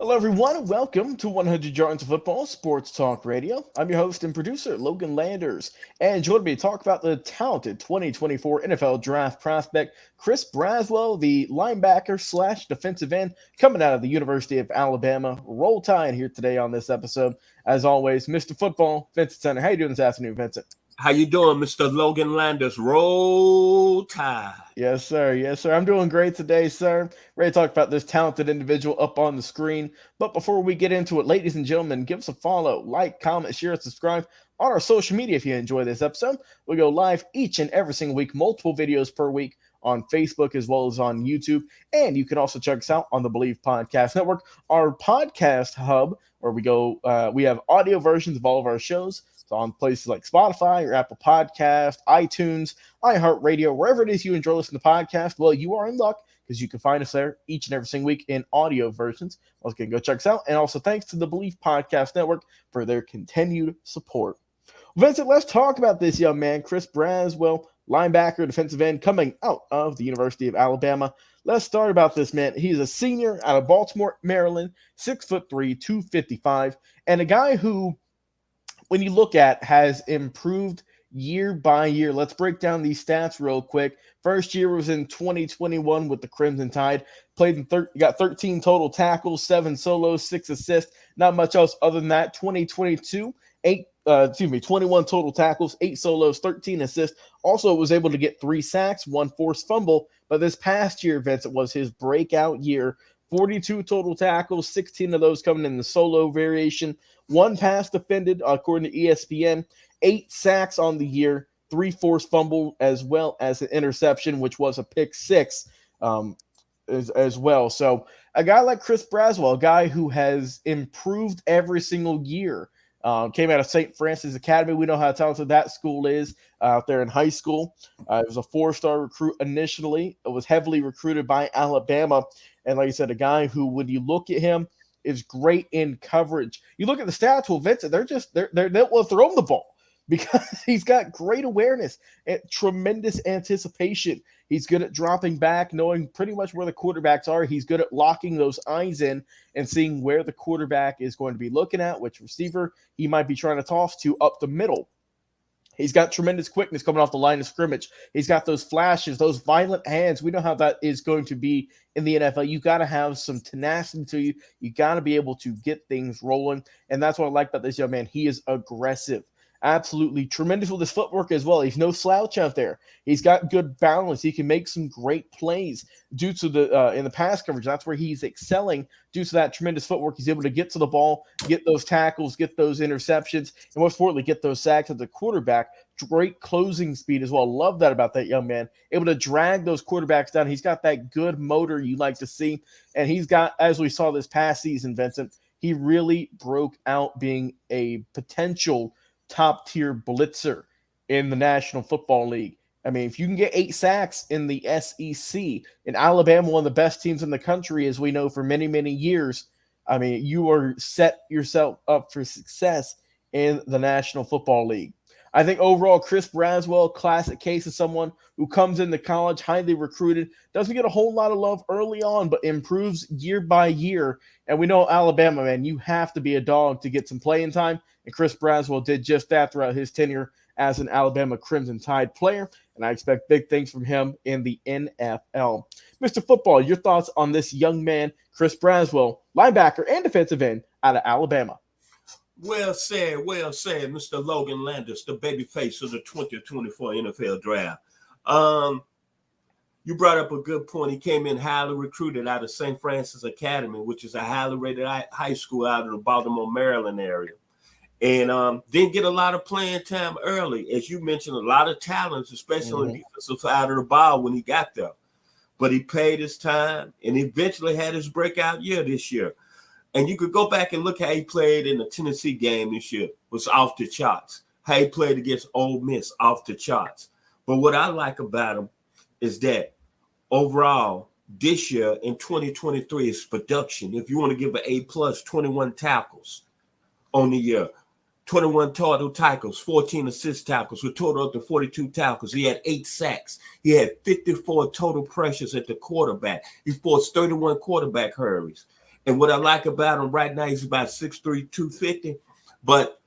Hello, everyone. Welcome to 100 Yards of Football Sports Talk Radio. I'm your host and producer, Logan Landers, and joining me to talk about the talented 2024 NFL Draft prospect, Chris Braswell, the linebacker slash defensive end coming out of the University of Alabama. Roll Tide here today on this episode. As always, Mr. Football, Vincent Turner. How you doing this afternoon, Vincent? How you doing, Mr. Logan Landers? Roll Tide. Yes, sir. Yes, sir. I'm doing great today, sir. Ready to talk about this talented individual up on the screen. But before we get into it, ladies and gentlemen, give us a follow, like, comment, share, and subscribe on our social media if you enjoy this episode. We go live each and every single week, multiple videos per week on Facebook as well as on YouTube. And you can also check us out on the Believe Podcast Network, our podcast hub, where we have audio versions of all of our shows. So on places like Spotify or Apple Podcast, iTunes, iHeartRadio, wherever it is you enjoy listening to podcasts, well, you are in luck because you can find us there each and every single week in audio versions. Once again, go check us out. And also thanks to the Believe Podcast Network for their continued support. Vincent, let's talk about this young man, Chris Braswell, linebacker, defensive end, coming out of the University of Alabama. Let's start about this man. He's a senior out of Baltimore, Maryland, 6'3", 255, and a guy who, when you look at, has improved year by year. Let's break down these stats real quick. First year was in 2021 with the Crimson Tide. Got 13 total tackles, 7 solos, 6 assists. Not much else other than that. 2022, 21 total tackles, 8 solos, 13 assists. Also was able to get 3 sacks, 1 forced fumble. But this past year, Vincent, was his breakout year. 42 total tackles, 16 of those coming in the solo variation. 1 pass defended, according to ESPN. 8 sacks on the year, 3 forced fumble, as well as an interception, which was a pick 6 as well. So a guy like Chris Braswell, a guy who has improved every single year, came out of St. Francis Academy. We know how talented that school is out there in high school. It was a 4-star recruit initially. It was heavily recruited by Alabama. And like I said, a guy who, when you look at him, is great in coverage. You look at the stats, well, Vincent, they will throw him the ball because he's got great awareness and tremendous anticipation. He's good at dropping back, knowing pretty much where the quarterbacks are. He's good at locking those eyes in and seeing where the quarterback is going to be looking at, which receiver he might be trying to toss to up the middle. He's got tremendous quickness coming off the line of scrimmage. He's got those flashes, those violent hands. We know how that is going to be in the NFL. You got to have some tenacity to you. You got to be able to get things rolling. And that's what I like about this young man. He is aggressive. Absolutely tremendous with his footwork as well. He's no slouch out there. He's got good balance. He can make some great plays due to the in the pass coverage. That's where he's excelling due to that tremendous footwork. He's able to get to the ball, get those tackles, get those interceptions, and most importantly, get those sacks at the quarterback. Great closing speed as well. Love that about that young man. Able to drag those quarterbacks down. He's got that good motor you like to see. And he's got, as we saw this past season, Vincent, he really broke out being a potential top-tier blitzer in the National Football League. I mean, if you can get 8 sacks in the SEC, in Alabama, one of the best teams in the country, as we know for many, many years, I mean, you are set yourself up for success in the National Football League. I think overall, Chris Braswell, classic case of someone who comes into college highly recruited, doesn't get a whole lot of love early on, but improves year by year. And we know Alabama, man, you have to be a dog to get some playing time. And Chris Braswell did just that throughout his tenure as an Alabama Crimson Tide player. And I expect big things from him in the NFL. Mr. Football, your thoughts on this young man, Chris Braswell, linebacker and defensive end out of Alabama? Well said, Mr. Logan Landers, the baby face of the 2024 NFL Draft. You brought up a good point. He came in highly recruited out of St. Francis Academy, which is a highly rated high school out of the Baltimore, Maryland area. And didn't get a lot of playing time early. As you mentioned, a lot of talents, especially on the defensive side of the ball when he got there. But he paid his time and eventually had his breakout year this year. And you could go back and look how he played in the Tennessee game this year. It was off the charts. How he played against Ole Miss, off the charts. But what I like about him is that overall, this year in 2023 is production. If you want to give an A+, 21 tackles on the year. 21 total tackles, 14 assist tackles, with total up to 42 tackles. He had 8 sacks. He had 54 total pressures at the quarterback. He forced 31 quarterback hurries. And what I like about him right now, he's about 6'3", 250, but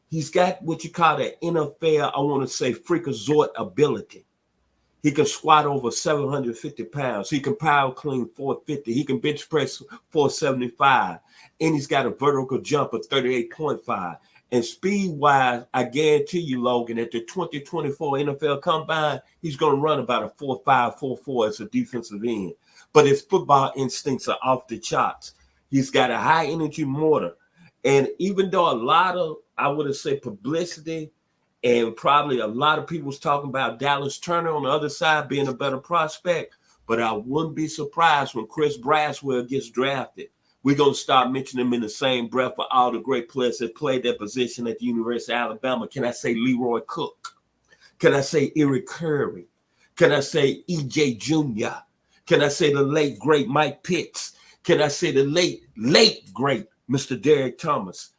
he's got what you call the NFL, I want to say, freakazoid ability. He can squat over 750 pounds. He can power clean 450. He can bench press 475. And he's got a vertical jump of 38.5. And speed-wise, I guarantee you, Logan, at the 2024 NFL Combine, he's going to run about a 4.5, 4.4 as a defensive end. But his football instincts are off the charts. He's got a high-energy motor. And even though a lot of, I would say, publicity and probably a lot of people was talking about Dallas Turner on the other side being a better prospect, but I wouldn't be surprised when Chris Braswell gets drafted. We're going to start mentioning him in the same breath for all the great players that played that position at the University of Alabama. Can I say Leroy Cook? Can I say Eric Curry? Can I say E.J. Jr.? Can I say the late, great Mike Pitts? Can I say the late, great Mr. Derek Thomas,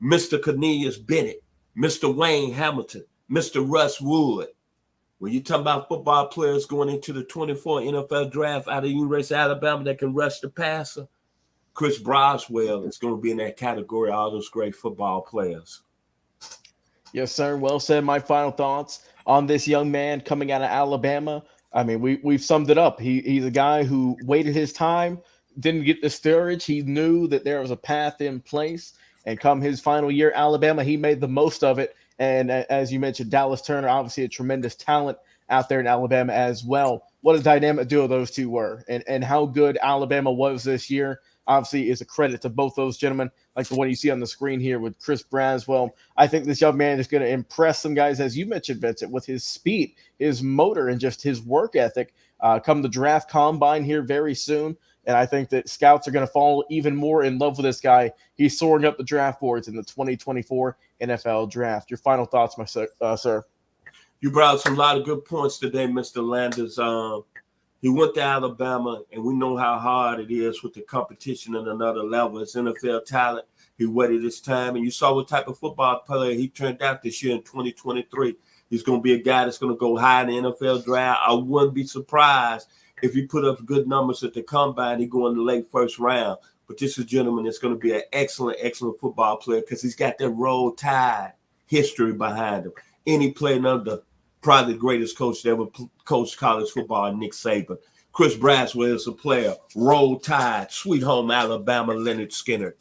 Mr. Cornelius Bennett, Mr. Wayne Hamilton, Mr. Russ Wood? When you talk about football players going into the 24 NFL draft out of the University of Alabama that can rush the passer, Chris Braswell is going to be in that category, all those great football players. Yes, sir. Well said. My final thoughts on this young man coming out of Alabama. I mean, we've summed it up. He's a guy who waited his time, didn't get discouraged. He knew that there was a path in place. And come his final year, Alabama, he made the most of it. And as you mentioned, Dallas Turner, obviously a tremendous talent out there in Alabama as well. What a dynamic duo those two were. And how good Alabama was this year, obviously, is a credit to both those gentlemen, like the one you see on the screen here with Chris Braswell. I think this young man is going to impress some guys, as you mentioned, Vincent, with his speed, his motor, and just his work ethic. Come the draft combine here very soon. And I think that scouts are going to fall even more in love with this guy. He's soaring up the draft boards in the 2024 NFL draft. Your final thoughts, my sir? You brought a lot of good points today, Mr. Landers. He went to Alabama, and we know how hard it is with the competition at another level. It's NFL talent. He waited his time, and you saw what type of football player he turned out this year in 2023. He's going to be a guy that's going to go high in the NFL draft. I wouldn't be surprised if he put up good numbers at the combine. He go in the late first round. But this is a gentleman that's going to be an excellent football player because he's got that Roll Tide history behind him. And he played under probably the greatest coach that ever coached college football, Nick Saban. Chris Braswell is a player. Roll Tide, Sweet Home Alabama, Leonard Skinner.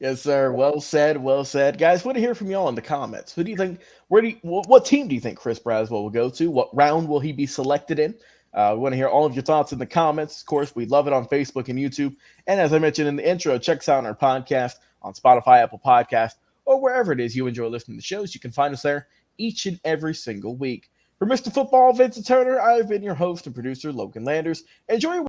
Yes, sir. Well said. Well said. Guys, want to hear from y'all in the comments. Who do you think, what team do you think Chris Braswell will go to? What round will he be selected in? We want to hear all of your thoughts in the comments. Of course, we love it on Facebook and YouTube. And as I mentioned in the intro, check us out on our podcast on Spotify, Apple Podcast, or wherever it is you enjoy listening to shows. You can find us there each and every single week. For Mr. Football, Vincent Turner, I've been your host and producer, Logan Landers. Enjoy your